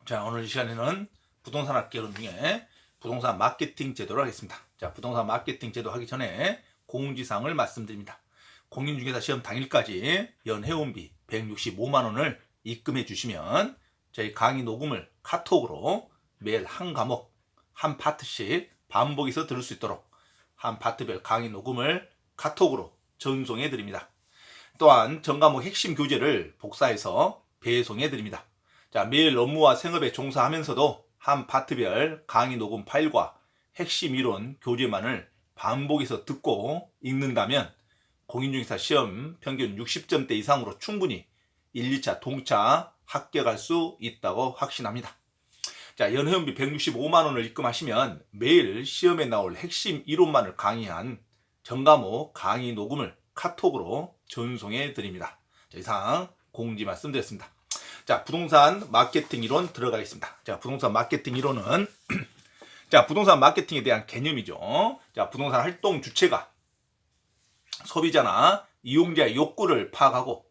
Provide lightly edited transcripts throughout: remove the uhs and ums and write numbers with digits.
자, 오늘 이 시간에는 부동산 학개론 중에 부동산 마케팅 제도를 하겠습니다. 자, 부동산 마케팅 제도 하기 전에 공지사항을 말씀드립니다. 공인중개사 시험 당일까지 연회원비 165만 원을 입금해 주시면 저희 강의 녹음을 카톡으로 매일 한 과목, 한 파트씩 반복해서 들을 수 있도록 한 파트별 강의 녹음을 카톡으로 전송해 드립니다. 또한 전 과목 핵심 교재를 복사해서 배송해 드립니다. 자, 매일 업무와 생업에 종사하면서도 한 파트별 강의 녹음 파일과 핵심 이론 교재만을 반복해서 듣고 읽는다면 공인중개사 시험 평균 60점대 이상으로 충분히 1, 2차 동차 합격할 수 있다고 확신합니다. 자, 연회원비 165만 원을 입금하시면 매일 시험에 나올 핵심 이론만을 강의한 전 과목 강의 녹음을 카톡으로 전송해 드립니다. 자, 이상 공지 말씀드렸습니다. 자, 부동산 마케팅 이론 들어가겠습니다. 자, 부동산 마케팅 이론은 자, 부동산 마케팅에 대한 개념이죠. 자, 부동산 활동 주체가 소비자나 이용자의 욕구를 파악하고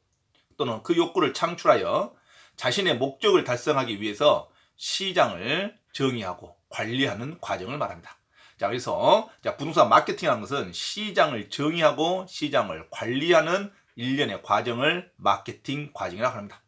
또는 그 욕구를 창출하여 자신의 목적을 달성하기 위해서 시장을 정의하고 관리하는 과정을 말합니다. 자, 그래서 자, 부동산 마케팅이라는 것은 시장을 정의하고 시장을 관리하는 일련의 과정을 마케팅 과정이라고 합니다.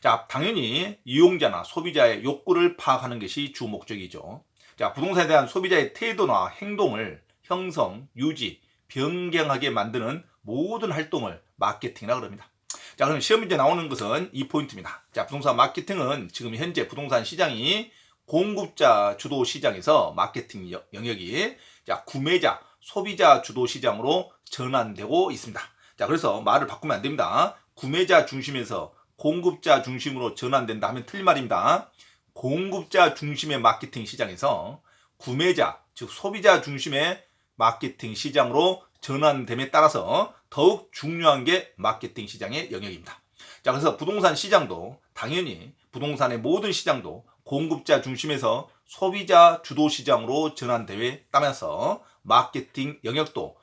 자, 당연히 이용자나 소비자의 욕구를 파악하는 것이 주 목적이죠. 자, 부동산에 대한 소비자의 태도나 행동을 형성, 유지, 변경하게 만드는 모든 활동을 마케팅이라고 합니다. 자, 그럼 시험 문제 나오는 것은 이 포인트입니다. 자, 부동산 마케팅은 지금 현재 부동산 시장이 공급자 주도 시장에서 마케팅 영역이 자, 구매자, 소비자 주도 시장으로 전환되고 있습니다. 자, 그래서 말을 바꾸면 안 됩니다. 구매자 중심에서 공급자 중심으로 전환된다 하면 틀린 말입니다. 공급자 중심의 마케팅 시장에서 구매자, 즉 소비자 중심의 마케팅 시장으로 전환됨에 따라서 더욱 중요한 게 마케팅 시장의 영역입니다. 자, 그래서 부동산 시장도 당연히 부동산의 모든 시장도 공급자 중심에서 소비자 주도 시장으로 전환되에 따라서 마케팅 영역도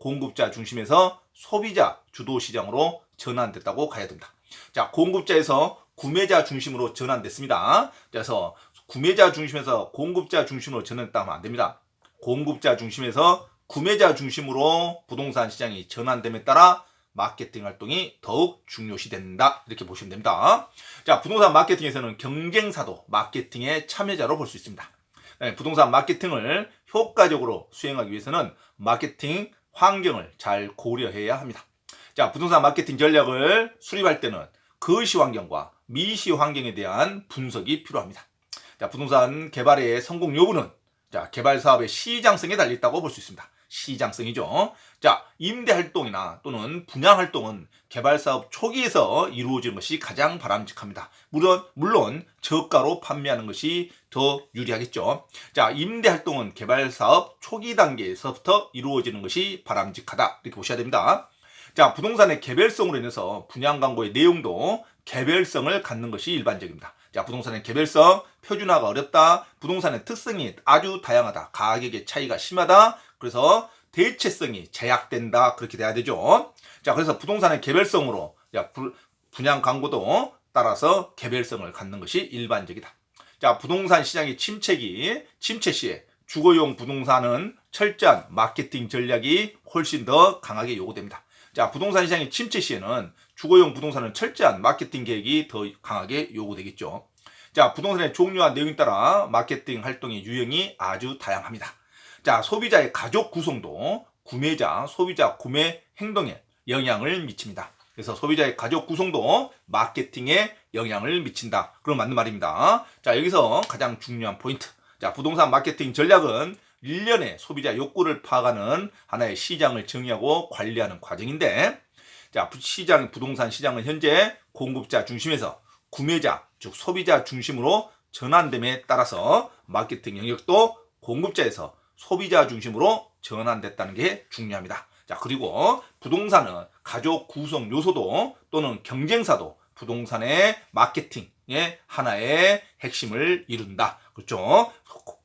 공급자 중심에서 소비자 주도 시장으로 전환됐다고 가야 됩니다. 자, 공급자에서 구매자 중심으로 전환됐습니다. 그래서 구매자 중심에서 공급자 중심으로 전환됐다면 안 됩니다. 공급자 중심에서 구매자 중심으로 부동산 시장이 전환됨에 따라 마케팅 활동이 더욱 중요시된다. 이렇게 보시면 됩니다. 자, 부동산 마케팅에서는 경쟁사도 마케팅의 참여자로 볼 수 있습니다. 부동산 마케팅을 효과적으로 수행하기 위해서는 마케팅 환경을 잘 고려해야 합니다. 자, 부동산 마케팅 전략을 수립할 때는 거시 환경과 미시 환경에 대한 분석이 필요합니다. 자, 부동산 개발의 성공 여부는 자, 개발 사업의 시장성에 달려있다고 볼 수 있습니다. 시장성이죠. 자, 임대 활동이나 또는 분양 활동은 개발 사업 초기에서 이루어지는 것이 가장 바람직합니다. 물론 저가로 판매하는 것이 더 유리하겠죠. 자, 임대 활동은 개발 사업 초기 단계에서부터 이루어지는 것이 바람직하다. 이렇게 보셔야 됩니다. 자, 부동산의 개별성으로 인해서 분양 광고의 내용도 개별성을 갖는 것이 일반적입니다. 자, 부동산의 개별성, 표준화가 어렵다, 부동산의 특성이 아주 다양하다, 가격의 차이가 심하다, 그래서 대체성이 제약된다, 그렇게 돼야 되죠. 자, 그래서 부동산의 개별성으로 분양 광고도 따라서 개별성을 갖는 것이 일반적이다. 자, 부동산 시장의 침체 시에 주거용 부동산은 철저한 마케팅 전략이 훨씬 더 강하게 요구됩니다. 자, 부동산 시장의 침체 시에는 주거용 부동산은 철저한 마케팅 계획이 더 강하게 요구되겠죠. 자, 부동산의 종류와 내용에 따라 마케팅 활동의 유형이 아주 다양합니다. 자, 소비자의 가족 구성도 구매자, 소비자 구매 행동에 영향을 미칩니다. 그래서 소비자의 가족 구성도 마케팅에 영향을 미친다. 그럼 맞는 말입니다. 자, 여기서 가장 중요한 포인트. 자, 부동산 마케팅 전략은 일련의 소비자 욕구를 파악하는 하나의 시장을 정의하고 관리하는 과정인데, 자, 부동산 시장은 현재 공급자 중심에서 구매자, 즉 소비자 중심으로 전환됨에 따라서 마케팅 영역도 공급자에서 소비자 중심으로 전환됐다는 게 중요합니다. 자, 그리고 부동산은 가족 구성 요소도 또는 경쟁사도 부동산의 마케팅의 하나의 핵심을 이룬다. 그렇죠?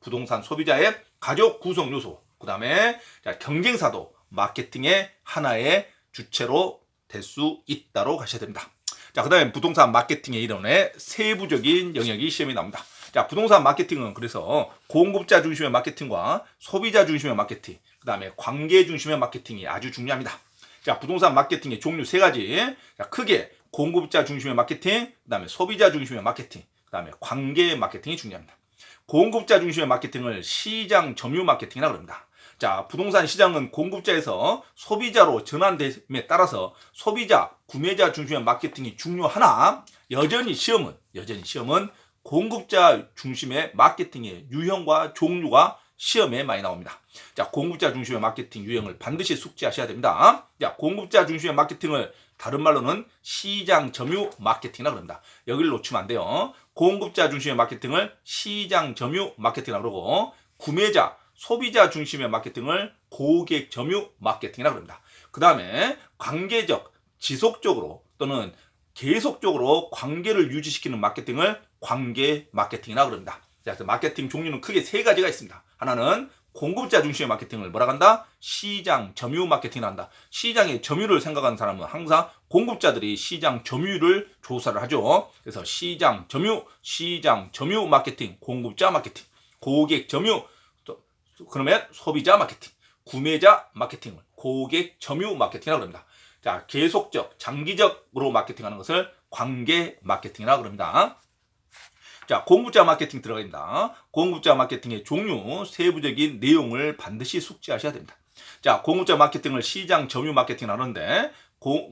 부동산 소비자의 가족 구성 요소, 그 다음에 경쟁사도 마케팅의 하나의 주체로 될 수 있다로 가셔야 됩니다. 자, 그 다음에 부동산 마케팅의 이론의 세부적인 영역이 시험에 나옵니다. 자, 부동산 마케팅은 그래서 공급자 중심의 마케팅과 소비자 중심의 마케팅, 그 다음에 관계 중심의 마케팅이 아주 중요합니다. 자, 부동산 마케팅의 종류 세 가지. 자, 크게 공급자 중심의 마케팅, 그 다음에 소비자 중심의 마케팅, 그 다음에 관계 마케팅이 중요합니다. 공급자 중심의 마케팅을 시장 점유 마케팅이라고 합니다. 자, 부동산 시장은 공급자에서 소비자로 전환됨에 따라서 소비자, 구매자 중심의 마케팅이 중요하나 여전히 시험은 공급자 중심의 마케팅의 유형과 종류가 시험에 많이 나옵니다. 자, 공급자 중심의 마케팅 유형을 반드시 숙지하셔야 됩니다. 자, 공급자 중심의 마케팅을 다른 말로는 시장 점유 마케팅이라고 합니다. 여기를 놓치면 안 돼요. 공급자 중심의 마케팅을 시장 점유 마케팅이라고 그러고 구매자, 소비자 중심의 마케팅을 고객 점유 마케팅이라고 합니다. 그 다음에 관계적, 지속적으로 또는 계속적으로 관계를 유지시키는 마케팅을 관계 마케팅이라고 합니다. 자, 그래서 마케팅 종류는 크게 세 가지가 있습니다. 하나는 공급자 중심의 마케팅을 뭐라 한다? 시장 점유 마케팅을 한다. 시장의 점유를 생각하는 사람은 항상 공급자들이 시장 점유를 조사를 하죠. 그래서 시장 점유 마케팅, 공급자 마케팅, 고객 점유, 그러면 소비자 마케팅, 구매자 마케팅을 고객 점유 마케팅이라고 합니다. 자, 계속적, 장기적으로 마케팅하는 것을 관계 마케팅이라고 합니다. 자, 공급자 마케팅 들어갑니다. 공급자 마케팅의 종류, 세부적인 내용을 반드시 숙지하셔야 됩니다. 자, 공급자 마케팅을 시장 점유 마케팅 하는데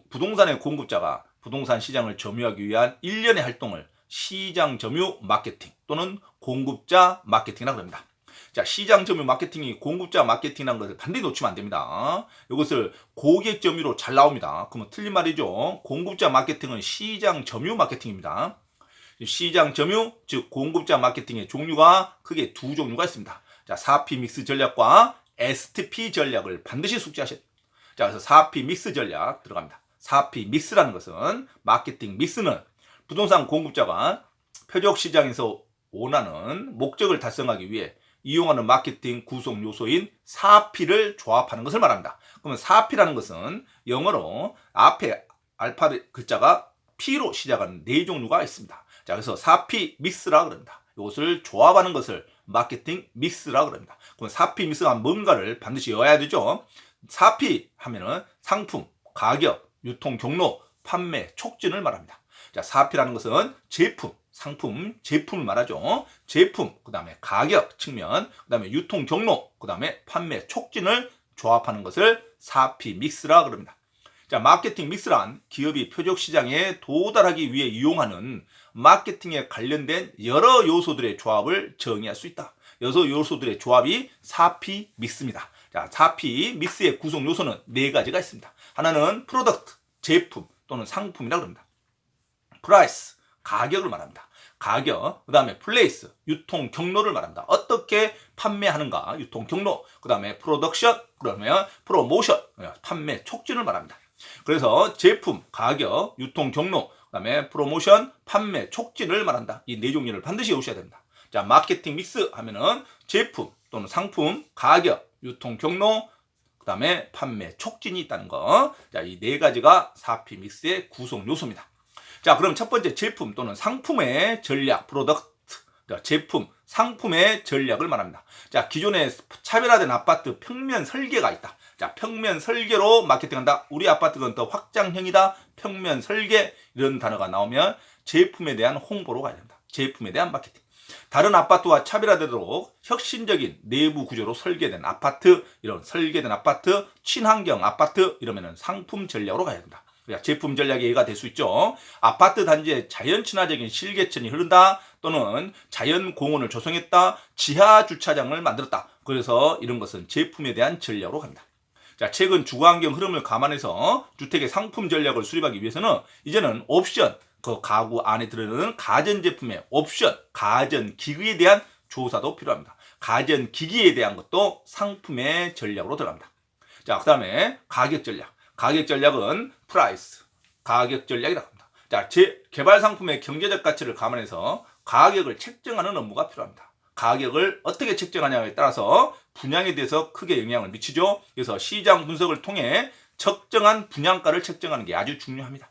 부동산의 공급자가 부동산 시장을 점유하기 위한 일련의 활동을 시장 점유 마케팅 또는 공급자 마케팅이라고 합니다. 자, 시장 점유 마케팅이 공급자 마케팅이라는 것을 반드시 놓치면 안 됩니다. 이것을 고객 점유로 잘 나옵니다. 그러면 틀린 말이죠. 공급자 마케팅은 시장 점유 마케팅입니다. 시장 점유, 즉 공급자 마케팅의 종류가 크게 두 종류가 있습니다. 자, 4P 믹스 전략과 STP 전략을 반드시 숙지하셔야 됩니다. 자, 그래서 4P 믹스 전략 들어갑니다. 4P 믹스라는 것은 마케팅 믹스는 부동산 공급자가 표적 시장에서 원하는 목적을 달성하기 위해 이용하는 마케팅 구성 요소인 4P를 조합하는 것을 말합니다. 그러면 4P라는 것은 영어로 앞에 알파 글자가 P로 시작하는 네 종류가 있습니다. 자, 그래서 4P 믹스라고 합니다. 이것을 조합하는 것을 마케팅 믹스라고 합니다. 그럼 4P 믹스가 뭔가를 반드시 외워야 되죠. 4P 하면은 상품, 가격, 유통 경로, 판매, 촉진을 말합니다. 자, 4P라는 것은 제품, 상품, 제품을 말하죠. 제품, 그 다음에 가격 측면, 그 다음에 유통 경로, 그 다음에 판매 촉진을 조합하는 것을 4P 믹스라고 합니다. 자, 마케팅 믹스란 기업이 표적 시장에 도달하기 위해 이용하는 마케팅에 관련된 여러 요소들의 조합을 정의할 수 있다. 여러 요소들의 조합이 4P 믹스입니다. 자, 4P 믹스의 구성 요소는 네 가지가 있습니다. 하나는 프로덕트, 제품 또는 상품이라고 합니다. 프라이스, 가격을 말합니다. 가격, 그 다음에 플레이스, 유통 경로를 말합니다. 어떻게 판매하는가, 유통 경로, 그 다음에 프로덕션, 그러면 프로모션, 판매 촉진을 말합니다. 그래서 제품, 가격, 유통 경로, 그 다음에 프로모션, 판매 촉진을 말한다. 이 네 종류를 반드시 외우셔야 됩니다. 자, 마케팅 믹스 하면은 제품 또는 상품, 가격, 유통 경로, 그 다음에 판매 촉진이 있다는 거. 자, 이 네 가지가 4P 믹스의 구성 요소입니다. 자, 그럼 첫 번째 제품 또는 상품의 전략, 프로덕트, 제품, 상품의 전략을 말합니다. 자, 기존에 차별화된 아파트 평면 설계가 있다. 자, 평면 설계로 마케팅한다. 우리 아파트는 더 확장형이다. 평면 설계 이런 단어가 나오면 제품에 대한 홍보로 가야 된다. 제품에 대한 마케팅. 다른 아파트와 차별화되도록 혁신적인 내부 구조로 설계된 아파트, 이런 설계된 아파트, 친환경 아파트 이러면은 상품 전략으로 가야 된다. 제품 전략의 예가 될 수 있죠. 아파트 단지에 자연 친화적인 실개천이 흐른다. 또는 자연 공원을 조성했다. 지하 주차장을 만들었다. 그래서 이런 것은 제품에 대한 전략으로 갑니다. 자, 최근 주거환경 흐름을 감안해서 주택의 상품 전략을 수립하기 위해서는 이제는 옵션, 그 가구 안에 들어있는 가전제품의 옵션, 가전기기에 대한 조사도 필요합니다. 가전기기에 대한 것도 상품의 전략으로 들어갑니다. 자, 그 다음에 가격 전략. 가격 전략은 프라이스, 가격 전략이라고 합니다. 자, 개발 상품의 경제적 가치를 감안해서 가격을 책정하는 업무가 필요합니다. 가격을 어떻게 책정하냐에 따라서 분양에 대해서 크게 영향을 미치죠. 그래서 시장 분석을 통해 적정한 분양가를 책정하는 게 아주 중요합니다.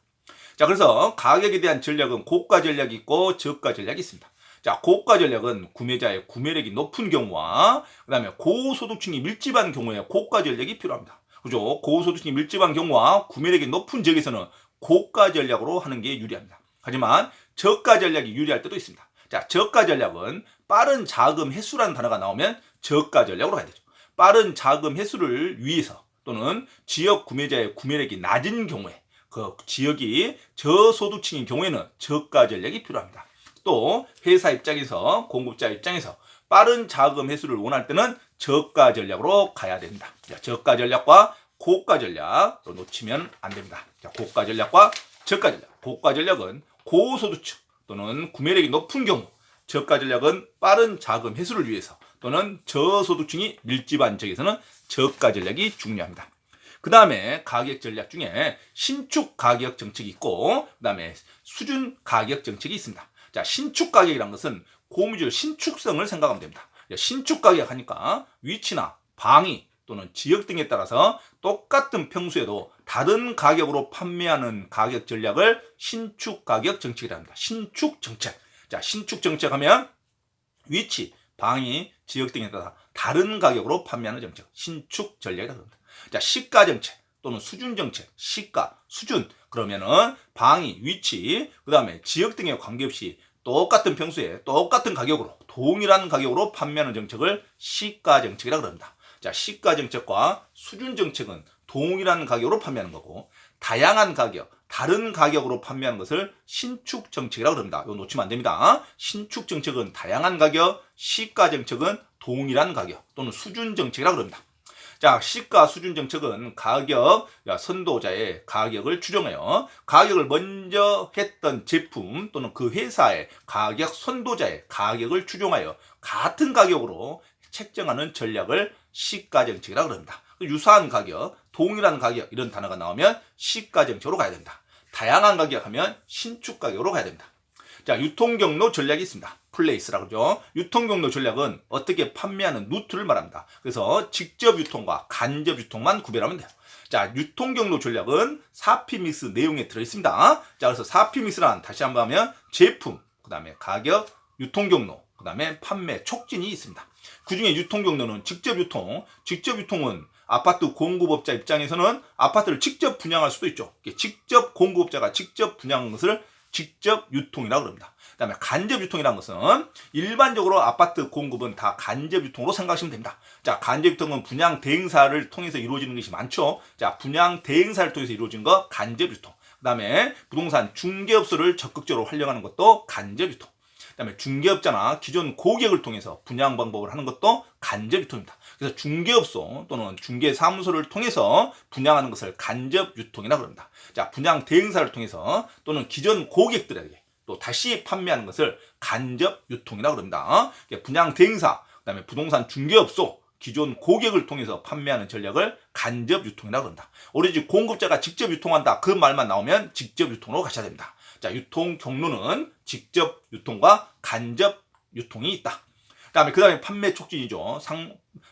자, 그래서 가격에 대한 전략은 고가 전략이 있고 저가 전략이 있습니다. 자, 고가 전략은 구매자의 구매력이 높은 경우와 그다음에 고소득층이 밀집한 경우에 고가 전략이 필요합니다. 그죠? 고소득층이 밀집한 경우와 구매력이 높은 지역에서는 고가 전략으로 하는 게 유리합니다. 하지만 저가 전략이 유리할 때도 있습니다. 자, 저가 전략은 빠른 자금 회수라는 단어가 나오면 저가 전략으로 가야 되죠. 빠른 자금 회수를 위해서 또는 지역 구매자의 구매력이 낮은 경우에 그 지역이 저소득층인 경우에는 저가 전략이 필요합니다. 또 회사 입장에서 공급자 입장에서 빠른 자금 회수를 원할 때는 저가 전략으로 가야 됩니다. 자, 저가 전략과 고가 전략 놓치면 안 됩니다. 자, 고가 전략과 저가 전략. 고가 전략은 고소득층 또는 구매력이 높은 경우, 저가 전략은 빠른 자금 회수를 위해서 또는 저소득층이 밀집한 지역에서는 저가 전략이 중요합니다. 그 다음에 가격 전략 중에 신축 가격 정책이 있고 그 다음에 수준 가격 정책이 있습니다. 자, 신축 가격이란 것은 고무줄 신축성을 생각하면 됩니다. 신축 가격 하니까 위치나 방위 또는 지역 등에 따라서 똑같은 평수에도 다른 가격으로 판매하는 가격 전략을 신축 가격 정책이라 합니다. 신축 정책. 자, 신축 정책 하면 위치, 방위, 지역 등에 따라 다른 가격으로 판매하는 정책. 신축 전략이라고 합니다. 자, 시가 정책 또는 수준 정책. 시가, 수준. 그러면은 방위, 위치, 그다음에 지역 등에 관계없이 똑같은 평수에 똑같은 가격으로 동일한 가격으로 판매하는 정책을 시가 정책이라고 합니다. 자, 시가 정책과 수준 정책은 동일한 가격으로 판매하는 거고 다양한 가격, 다른 가격으로 판매하는 것을 신축 정책이라고 합니다. 이거 놓치면 안 됩니다. 신축 정책은 다양한 가격, 시가 정책은 동일한 가격 또는 수준 정책이라고 합니다. 자, 시가 수준 정책은 가격 선도자의 가격을 추정하여 가격을 먼저 했던 제품 또는 그 회사의 가격 선도자의 가격을 추정하여 같은 가격으로 책정하는 전략을 시가 정책이라고 합니다. 유사한 가격, 동일한 가격 이런 단어가 나오면 시가 정책으로 가야 된다. 다양한 가격 하면 신축 가격으로 가야 됩니다. 자, 유통 경로 전략이 있습니다. 플레이스라고 그러죠. 유통 경로 전략은 어떻게 판매하는 루트를 말합니다. 그래서 직접 유통과 간접 유통만 구별하면 돼요. 자, 유통 경로 전략은 4P 믹스 내용에 들어 있습니다. 자, 그래서 4P 믹스란 다시 한번 하면 제품, 그다음에 가격, 유통 경로, 그다음에 판매 촉진이 있습니다. 그중에 유통 경로는 직접 유통. 직접 유통은 아파트 공급업자 입장에서는 아파트를 직접 분양할 수도 있죠. 직접 공급업자가 직접 분양한 것을 직접 유통이라고 합니다. 그다음에 간접 유통이라는 것은 일반적으로 아파트 공급은 다 간접 유통으로 생각하시면 됩니다. 자, 간접 유통은 분양 대행사를 통해서 이루어지는 것이 많죠. 자, 분양 대행사를 통해서 이루어진 거 간접 유통. 그다음에 부동산 중개업소를 적극적으로 활용하는 것도 간접 유통. 그다음에 중개업자나 기존 고객을 통해서 분양 방법을 하는 것도 간접 유통입니다. 그래서 중개업소 또는 중개사무소를 통해서 분양하는 것을 간접 유통이라고 합니다. 자, 분양 대행사를 통해서 또는 기존 고객들에게 또 다시 판매하는 것을 간접 유통이라고 합니다. 분양 대행사, 그다음에 부동산 중개업소, 기존 고객을 통해서 판매하는 전략을 간접 유통이라고 합니다. 오로지 공급자가 직접 유통한다 그 말만 나오면 직접 유통으로 가셔야 됩니다. 자, 유통 경로는 직접 유통과 간접 유통이 있다. 그다음에 판매 촉진이죠.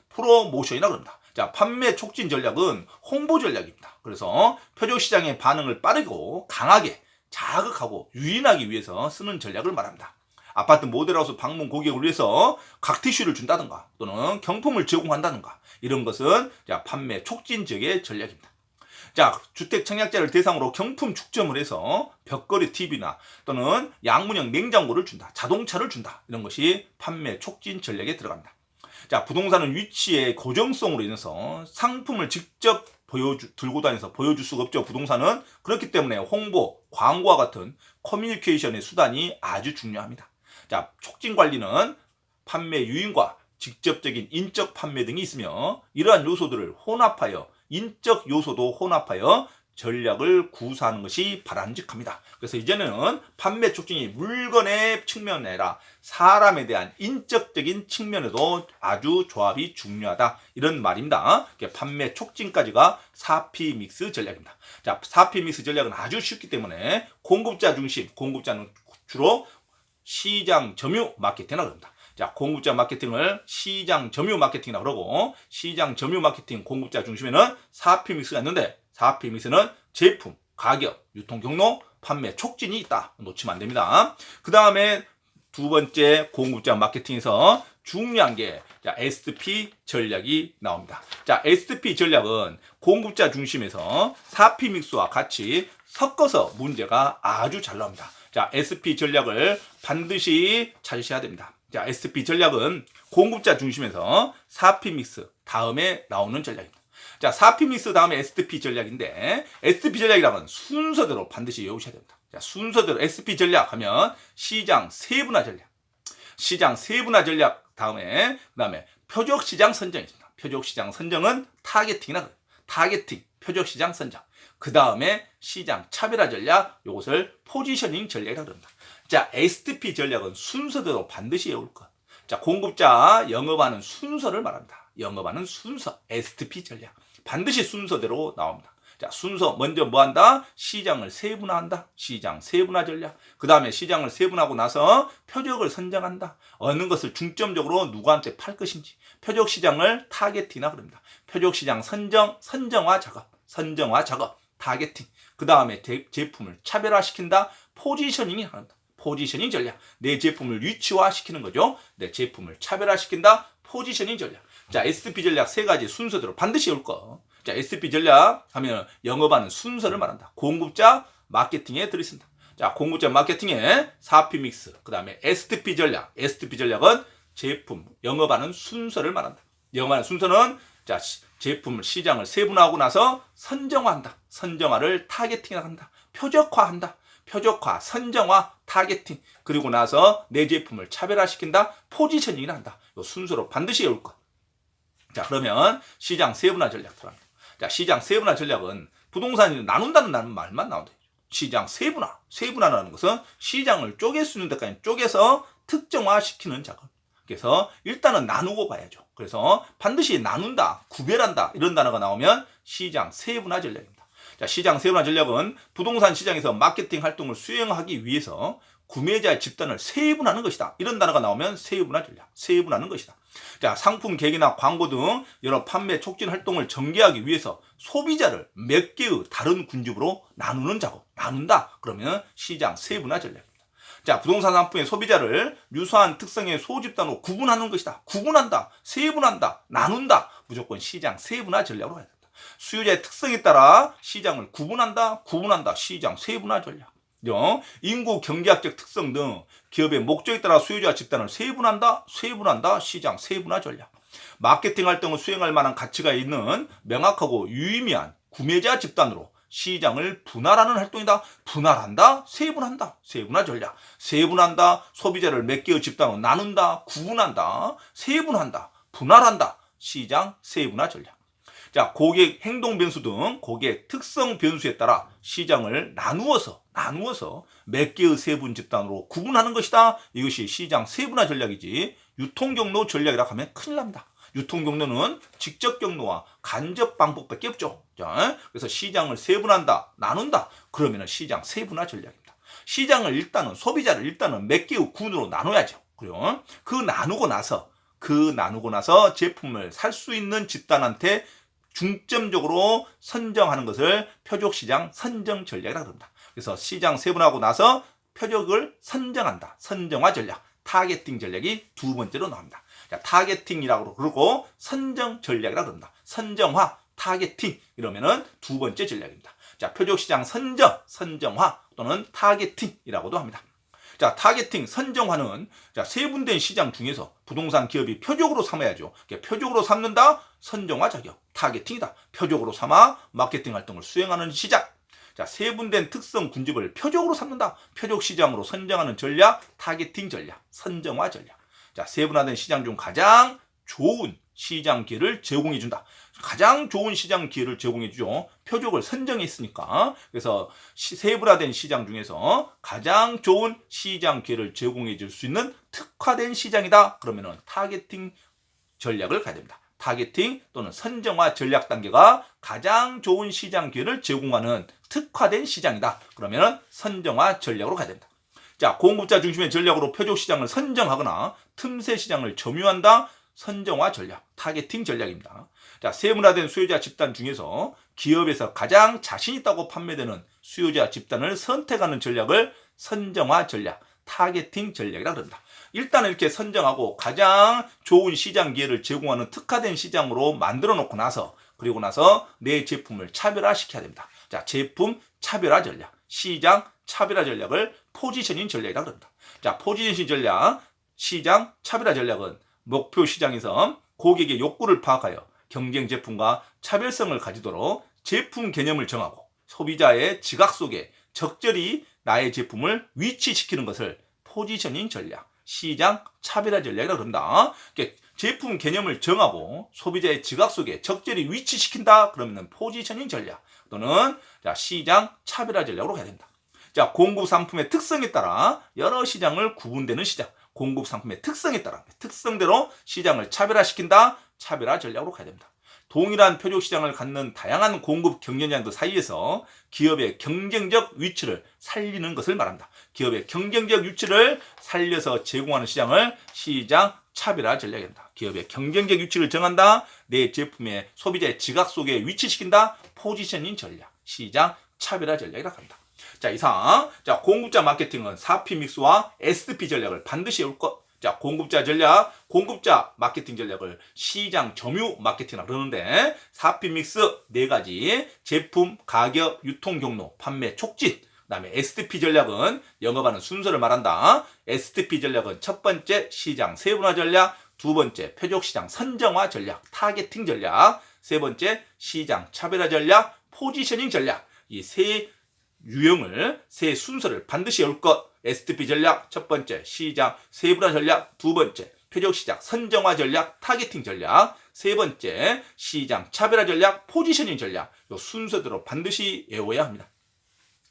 프로모션이라고 합니다. 자, 판매 촉진 전략은 홍보 전략입니다. 그래서 표적 시장의 반응을 빠르고 강하게 자극하고 유인하기 위해서 쓰는 전략을 말합니다. 아파트 모델하우스 방문 고객을 위해서 각티슈를 준다든가 또는 경품을 제공한다든가 이런 것은 자, 판매 촉진 지역의 전략입니다. 자, 주택 청약자를 대상으로 경품 축점을 해서 벽걸이 TV나 또는 양문형 냉장고를 준다, 자동차를 준다 이런 것이 판매 촉진 전략에 들어갑니다. 자, 부동산은 위치의 고정성으로 인해서 상품을 직접 들고 다니면서 보여줄 수가 없죠. 부동산은 그렇기 때문에 홍보, 광고와 같은 커뮤니케이션의 수단이 아주 중요합니다. 자, 촉진 관리는 판매 유인과 직접적인 인적 판매 등이 있으며 이러한 요소들을 혼합하여 인적 요소도 혼합하여 전략을 구사하는 것이 바람직합니다. 그래서 이제는 판매 촉진이 물건의 측면이 아니라 사람에 대한 인적적인 측면에도 아주 조합이 중요하다 이런 말입니다. 판매 촉진까지가 4P 믹스 전략입니다. 자, 4P 믹스 전략은 아주 쉽기 때문에 공급자 중심, 공급자는 주로 시장 점유 마케팅이라고 합니다. 자, 공급자 마케팅을 시장 점유 마케팅이라고 그러고 시장 점유 마케팅 공급자 중심에는 4P 믹스가 있는데 4P 믹스는 제품, 가격, 유통 경로, 판매 촉진이 있다. 놓치면 안 됩니다. 그 다음에 두 번째 공급자 마케팅에서 중요한 게 SP 전략이 나옵니다. 자, SP 전략은 공급자 중심에서 4P 믹스와 같이 섞어서 문제가 아주 잘 나옵니다. 자, SP 전략을 반드시 찾으셔야 됩니다. 자, SP 전략은 공급자 중심에서 4P 믹스 다음에 나오는 전략입니다. 자, 4P 믹스 다음에 SP 전략인데 SP 전략이라면 순서대로 반드시 외우셔야 됩니다. 자, 순서대로 SP 전략 하면 시장 세분화 전략. 시장 세분화 전략 다음에 그다음에 표적 시장 선정이 있습니다. 표적 시장 선정은 타겟팅이라 그래요. 타겟팅, 표적 시장 선정. 그다음에 시장 차별화 전략, 이것을 포지셔닝 전략이라고 합니다. 자, SP 전략은 순서대로 반드시 외울 것. 자, 공급자 영업하는 순서를 말합니다. 영업하는 순서, SP 전략. 반드시 순서대로 나옵니다. 자, 순서 먼저 뭐 한다? 시장을 세분화한다. 시장 세분화 전략. 그 다음에 시장을 세분화하고 나서 표적을 선정한다. 어느 것을 중점적으로 누구한테 팔 것인지. 표적 시장을 타겟팅이라 그럽니다. 표적 시장 선정화 작업. 선정화 작업. 타겟팅. 그 다음에 제품을 차별화시킨다. 포지셔닝이 한다. 포지셔닝 전략. 내 제품을 위치화시키는 거죠. 내 제품을 차별화시킨다. 포지셔닝 전략. 자, SP 전략 세 가지 순서대로 반드시 올 거. 자, SP 전략 하면 영업하는 순서를 말한다. 공급자 마케팅에 들어있습니다. 자, 공급자 마케팅에 4P 믹스, 그 다음에 SP 전략. SP 전략은 제품 영업하는 순서를 말한다. 영업하는 순서는 자, 제품을 시장을 세분화하고 나서 선정화한다. 선정화를 타겟팅이라고 한다. 표적화한다. 표적화, 선정화, 타겟팅. 그리고 나서 내 제품을 차별화시킨다. 포지셔닝을 한다. 이 순서로 반드시 외울 것. 자, 그러면 시장 세분화 전략 들어갑니다. 자, 시장 세분화 전략은 부동산을 나눈다는 말만 나온다. 시장 세분화. 세분화라는 것은 시장을 쪼갤 수 있는 데까지 쪼개서 특정화시키는 작업. 그래서 일단은 나누고 봐야죠. 그래서 반드시 나눈다, 구별한다 이런 단어가 나오면 시장 세분화 전략입니다. 자, 시장 세분화 전략은 부동산 시장에서 마케팅 활동을 수행하기 위해서 구매자 집단을 세분화하는 것이다. 이런 단어가 나오면 세분화 전략, 세분화하는 것이다. 자, 상품 계획이나 광고 등 여러 판매 촉진 활동을 전개하기 위해서 소비자를 몇 개의 다른 군집으로 나누는 작업, 나눈다. 그러면 시장 세분화 전략입니다. 자, 부동산 상품의 소비자를 유사한 특성의 소집단으로 구분하는 것이다. 구분한다, 세분한다, 나눈다. 무조건 시장 세분화 전략으로 가야 된다. 수요자의 특성에 따라 시장을 구분한다, 시장 세분화 전략. 인구 경제학적 특성 등 기업의 목적에 따라 수요자 집단을 세분한다, 시장 세분화 전략. 마케팅 활동을 수행할 만한 가치가 있는 명확하고 유의미한 구매자 집단으로 시장을 분할하는 활동이다. 분할한다, 세분한다, 세분화 전략. 세분한다, 소비자를 몇 개의 집단으로 나눈다, 구분한다, 세분한다, 분할한다, 시장 세분화 전략. 자, 고객 행동 변수 등 고객 특성 변수에 따라 시장을 나누어서 몇 개의 세분 집단으로 구분하는 것이다. 이것이 시장 세분화 전략이지 유통 경로 전략이라고 하면 큰일 납니다. 유통 경로는 직접 경로와 간접 방법밖에 없죠. 자, 그래서 시장을 세분한다, 나눈다. 그러면 시장 세분화 전략입니다. 시장을 일단은 소비자를 일단은 몇 개의 군으로 나눠야죠. 그래요. 그 나누고 나서 제품을 살 수 있는 집단한테 중점적으로 선정하는 것을 표적시장 선정 전략이라고 합니다. 그래서 시장 세분화하고 나서 표적을 선정한다. 선정화 전략, 타겟팅 전략이 두 번째로 나옵니다. 자, 타겟팅이라고 그러고 선정 전략이라고 합니다. 선정화, 타겟팅 이러면은 두 번째 전략입니다. 자, 표적시장 선정화 또는 타겟팅이라고도 합니다. 자, 타겟팅, 선정화는 자, 세분된 시장 중에서 부동산 기업이 표적으로 삼아야죠. 표적으로 삼는다, 선정화 자격, 타겟팅이다. 표적으로 삼아 마케팅 활동을 수행하는 시장. 자, 세분된 특성 군집을 표적으로 삼는다. 표적 시장으로 선정하는 전략, 타겟팅 전략, 선정화 전략. 자, 세분화된 시장 중 가장 좋은 시장 기회를 제공해준다. 가장 좋은 시장 기회를 제공해주죠. 표적을 선정했으니까. 그래서 세분화된 시장 중에서 가장 좋은 시장 기회를 제공해줄 수 있는 특화된 시장이다. 그러면은 타겟팅 전략을 가야 됩니다. 타겟팅 또는 선정화 전략 단계가 가장 좋은 시장 기회를 제공하는 특화된 시장이다. 그러면은 선정화 전략으로 가야 됩니다. 자, 공급자 중심의 전략으로 표적 시장을 선정하거나 틈새 시장을 점유한다. 선정화 전략, 타겟팅 전략입니다. 자, 세분화된 수요자 집단 중에서 기업에서 가장 자신 있다고 판매되는 수요자 집단을 선택하는 전략을 선정화 전략, 타겟팅 전략이라고 합니다. 일단은 이렇게 선정하고 가장 좋은 시장 기회를 제공하는 특화된 시장으로 만들어 놓고 나서 그리고 나서 내 제품을 차별화시켜야 됩니다. 자, 제품 차별화 전략, 시장 차별화 전략을 포지셔닝 전략이라고 합니다. 자, 포지셔닝 전략, 시장 차별화 전략은 목표 시장에서 고객의 욕구를 파악하여 경쟁 제품과 차별성을 가지도록 제품 개념을 정하고 소비자의 지각 속에 적절히 나의 제품을 위치시키는 것을 포지셔닝 전략, 시장 차별화 전략이라고 합니다. 제품 개념을 정하고 소비자의 지각 속에 적절히 위치시킨다 그러면 포지셔닝 전략 또는 시장 차별화 전략으로 가야 된다. 자, 공급 상품의 특성에 따라 여러 시장을 구분되는 시장, 공급 상품의 특성에 따라 특성대로 시장을 차별화시킨다, 차별화 전략으로 가야 됩니다. 동일한 표적 시장을 갖는 다양한 공급 경쟁자들 사이에서 기업의 경쟁적 위치를 살리는 것을 말합니다. 기업의 경쟁적 위치를 살려서 제공하는 시장을 시장 차별화 전략입니다. 기업의 경쟁적 위치를 정한다, 내 제품의 소비자의 지각 속에 위치시킨다, 포지셔닝 전략, 시장 차별화 전략이라고 합니다. 자, 이상 공급자 마케팅은 4P 믹스와 SDP 전략을 반드시 외울 것. 자, 공급자 전략, 공급자 마케팅 전략을 시장 점유 마케팅이라고 그러는데 4P 믹스 4가지 제품, 가격, 유통 경로, 판매 촉진. 그다음에 SDP 전략은 영업하는 순서를 말한다. SDP 전략은 첫 번째 시장 세분화 전략, 두 번째 표적 시장 선정화 전략, 타겟팅 전략, 세 번째 시장 차별화 전략, 포지셔닝 전략. 이 세 유형을, 세 순서를 반드시 외울 것. SDP 전략, 첫 번째 시장 세분화 전략, 두 번째 표적 시장 선정화 전략, 타겟팅 전략, 세 번째 시장 차별화 전략, 포지셔닝 전략. 이 순서대로 반드시 외워야 합니다.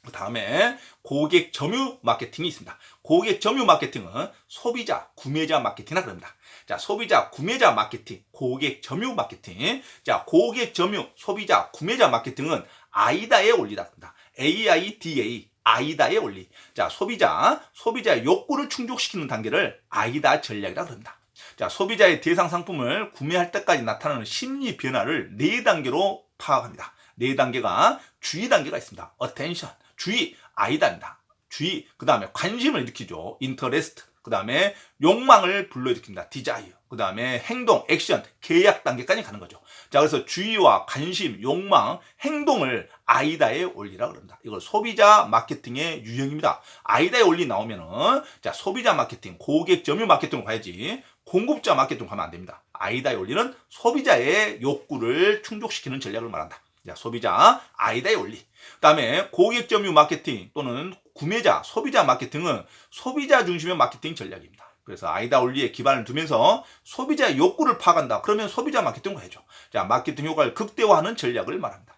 그 다음에 고객 점유 마케팅이 있습니다. 고객 점유 마케팅은 소비자, 구매자 마케팅이라고 합니다. 자, 소비자, 구매자 마케팅, 고객 점유 마케팅. 자, 고객 점유, 소비자, 구매자 마케팅은 아이다의 원리다. AIDA, 아이다의 원리. 자, 소비자의 욕구를 충족시키는 단계를 아이다 전략이라고 합니다. 자, 소비자의 대상 상품을 구매할 때까지 나타나는 심리 변화를 4단계로 파악합니다. 4단계가 주의 단계가 있습니다. attention, 주의, 아이다입니다. 주의, 그 다음에 관심을 일으키죠. interest, 그 다음에 욕망을 불러일으킵니다. desire, 그 다음에 행동, 액션, 계약 단계까지 가는 거죠. 자, 그래서 주의와 관심, 욕망, 행동을 아이다의 원리라고 합니다. 이걸 소비자 마케팅의 유형입니다. 아이다의 원리 나오면은 자, 소비자 마케팅, 고객 점유 마케팅으로 가야지 공급자 마케팅으로 가면 안 됩니다. 아이다의 원리는 소비자의 욕구를 충족시키는 전략을 말한다. 자, 소비자, 아이다의 원리. 그 다음에 고객 점유 마케팅 또는 구매자, 소비자 마케팅은 소비자 중심의 마케팅 전략입니다. 그래서 아이다 원리에 기반을 두면서 소비자의 욕구를 파악한다. 그러면 소비자 마케팅을 해줘. 자, 마케팅 효과를 극대화하는 전략을 말합니다.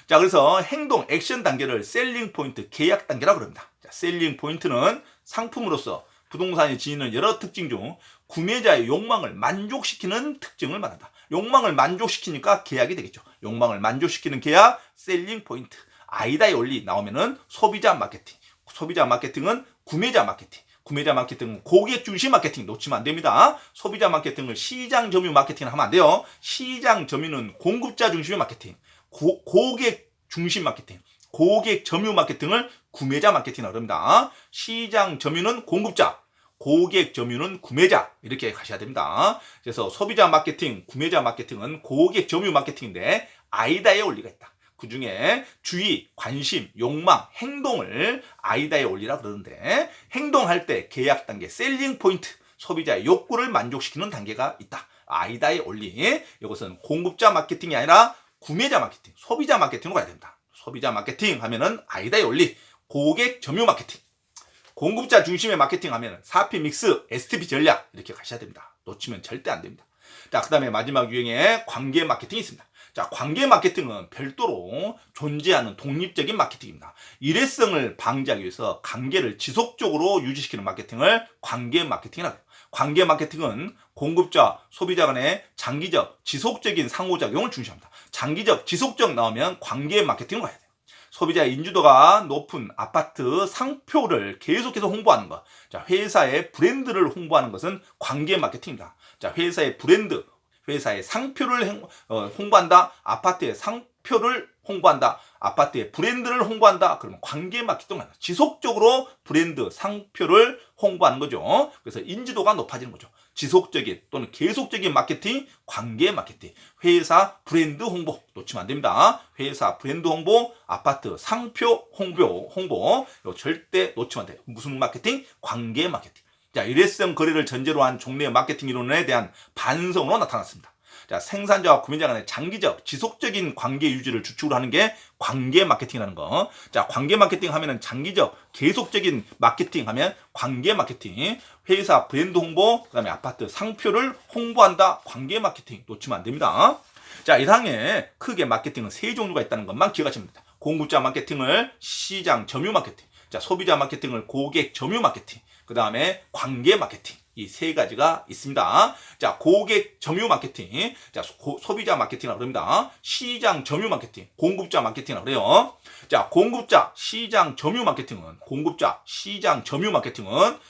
자, 그래서 행동, 액션 단계를 셀링 포인트, 계약 단계라고 합니다. 자, 셀링 포인트는 상품으로서 부동산이 지니는 여러 특징 중 구매자의 욕망을 만족시키는 특징을 말한다. 욕망을 만족시키니까 계약이 되겠죠. 욕망을 만족시키는 계약, 셀링 포인트. 아이다의 원리 나오면은 소비자 마케팅. 소비자 마케팅은 구매자 마케팅. 구매자 마케팅은 고객 중심 마케팅 놓치면 안 됩니다. 소비자 마케팅을 시장 점유 마케팅을 하면 안 돼요. 시장 점유는 공급자 중심의 마케팅. 고객 중심 마케팅. 고객 점유 마케팅을 구매자 마케팅이라고 합니다. 시장 점유는 공급자, 고객 점유는 구매자, 이렇게 가셔야 됩니다. 그래서 소비자 마케팅, 구매자 마케팅은 고객 점유 마케팅인데 아이다의 원리가 있다. 그 중에 주의, 관심, 욕망, 행동을 아이다의 원리라 그러는데 행동할 때 계약 단계, 셀링 포인트, 소비자의 욕구를 만족시키는 단계가 있다. 아이다의 원리. 이것은 공급자 마케팅이 아니라 구매자 마케팅, 소비자 마케팅으로 가야 됩니다. 소비자 마케팅 하면은 아이다의 원리, 고객 점유 마케팅. 공급자 중심의 마케팅 하면은 4P 믹스, SDP 전략 이렇게 가셔야 됩니다. 놓치면 절대 안 됩니다. 자, 그 다음에 마지막 유형의 관계 마케팅이 있습니다. 자, 관계 마케팅은 별도로 존재하는 독립적인 마케팅입니다. 일회성을 방지하기 위해서 관계를 지속적으로 유지시키는 마케팅을 관계 마케팅이라고 해요. 관계 마케팅은 공급자, 소비자 간의 장기적, 지속적인 상호작용을 중시합니다. 장기적, 지속적 나오면 관계 마케팅으로 가야 돼요. 소비자의 인지도가 높은 아파트 상표를 계속해서 홍보하는 것. 자, 회사의 브랜드를 홍보하는 것은 관계 마케팅입니다. 자, 회사의 브랜드, 회사의 상표를 홍보한다. 아파트의 상표를 홍보한다. 아파트의 브랜드를 홍보한다. 그러면 관계 마케팅을 한다. 지속적으로 브랜드, 상표를 홍보하는 거죠. 그래서 인지도가 높아지는 거죠. 지속적인 또는 계속적인 마케팅, 관계 마케팅, 회사 브랜드 홍보 놓치면 안 됩니다. 회사 브랜드 홍보, 아파트 상표 홍보 이거 절대 놓치면 안 돼요. 무슨 마케팅? 관계 마케팅. 자, 일회성 거래를 전제로 한 종래의 마케팅 이론에 대한 반성으로 나타났습니다. 자, 생산자와 구매자 간의 장기적, 지속적인 관계 유지를 주축으로 하는 게 관계 마케팅이라는 거. 자, 관계 마케팅 하면은 장기적, 계속적인 마케팅 하면 관계 마케팅. 회사 브랜드 홍보, 그다음에 아파트 상표를 홍보한다. 관계 마케팅 놓치면 안 됩니다. 자, 이상에 크게 마케팅은 세 종류가 있다는 것만 기억하시면 됩니다. 공급자 마케팅을 시장 점유 마케팅, 자, 소비자 마케팅을 고객 점유 마케팅, 그 다음에 관계 마케팅. 이 세 가지가 있습니다. 자, 고객 점유 마케팅, 자, 소비자 마케팅이라고 그럽니다. 시장 점유 마케팅, 공급자 마케팅이라고 그래요. 자, 공급자 시장 점유 마케팅은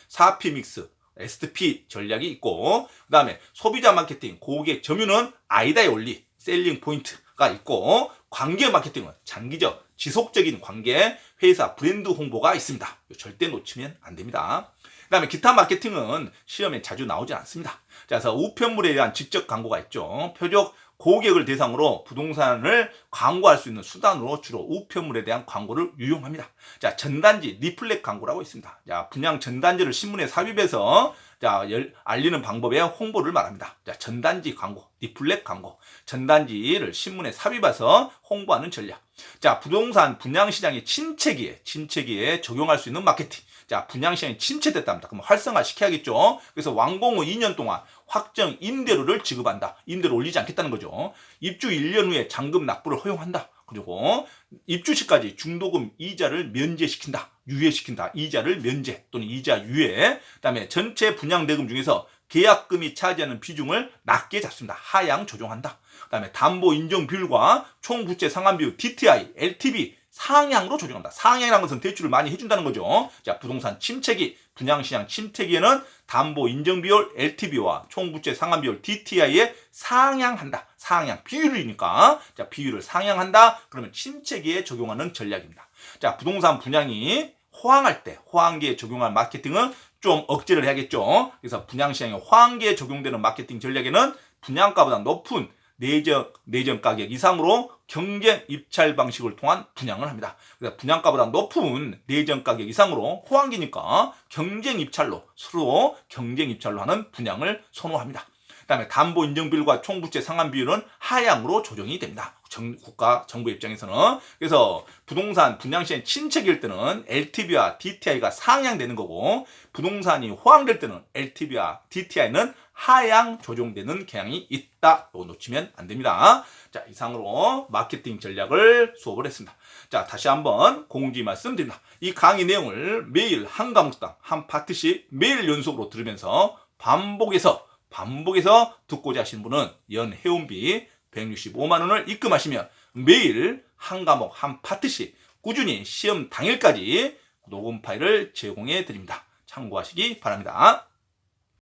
4P 믹스, SP 전략이 있고, 그 다음에 소비자 마케팅, 고객 점유는 아이다의 원리, 셀링 포인트가 있고, 관계 마케팅은 장기적, 지속적인 관계, 회사 브랜드 홍보가 있습니다. 절대 놓치면 안 됩니다. 그 다음에 기타 마케팅은 시험에 자주 나오지 않습니다. 자, 그래서 우편물에 대한 직접 광고가 있죠. 표적 고객을 대상으로 부동산을 광고할 수 있는 수단으로 주로 우편물에 대한 광고를 유용합니다. 자, 전단지, 리플렛 광고라고 있습니다. 자, 분양 전단지를 신문에 삽입해서 자, 알리는 방법의 홍보를 말합니다. 자, 전단지 광고, 리플렛 광고, 전단지를 신문에 삽입해서 홍보하는 전략. 자, 부동산 분양시장의 침체기에 적용할 수 있는 마케팅. 자, 분양시장이 침체됐답니다. 그럼 활성화 시켜야겠죠. 그래서 완공 후 2년 동안 확정 임대료를 지급한다. 임대료 올리지 않겠다는 거죠. 입주 1년 후에 잔금 납부를 허용한다. 그리고 입주 시까지 중도금 이자를 면제시킨다. 유예시킨다. 이자를 면제 또는 이자 유예. 그다음에 전체 분양 대금 중에서 계약금이 차지하는 비중을 낮게 잡습니다. 하향 조정한다. 그다음에 담보 인정 비율과 총 부채 상환 비율 DTI, LTV 상향으로 조정한다. 상향이라는 것은 대출을 많이 해준다는 거죠. 자, 부동산 침체기, 분양시장 침체기에는 담보 인정 비율, LTV와 총 부채 상환 비율 DTI에 상향한다. 상향 비율이니까 자, 비율을 상향한다. 그러면 침체기에 적용하는 전략입니다. 자, 부동산 분양이 호황할 때 호황기에 적용할 마케팅은 좀 억제를 해야겠죠. 그래서 분양시장에 호황기에 적용되는 마케팅 전략에는 분양가보다 높은 내전 가격 이상으로 경쟁 입찰 방식을 통한 분양을 합니다. 그래서 분양가보다 높은 내전 가격 이상으로 호황기니까 경쟁 입찰로 서로 경쟁 입찰로 하는 분양을 선호합니다. 그다음에 담보 인정 비율과 총 부채 상환 비율은 하향으로 조정이 됩니다. 국가 정부 입장에서는. 그래서 부동산 분양시장 침체기일 때는 LTV와 DTI가 상향되는 거고, 부동산이 호황될 때는 LTV와 DTI는 하향 조정되는 경향이 있다. 이거 놓치면 안 됩니다. 자, 이상으로 마케팅 전략을 수업을 했습니다. 자, 다시 한번 공지 말씀드립니다. 이 강의 내용을 매일 한 과목당 한 파트씩 매일 연속으로 들으면서 반복해서 듣고자 하시는 분은 연 회원비 165만 원을 입금하시면 매일 한 과목 한 파트씩 꾸준히 시험 당일까지 녹음 파일을 제공해 드립니다. 참고하시기 바랍니다.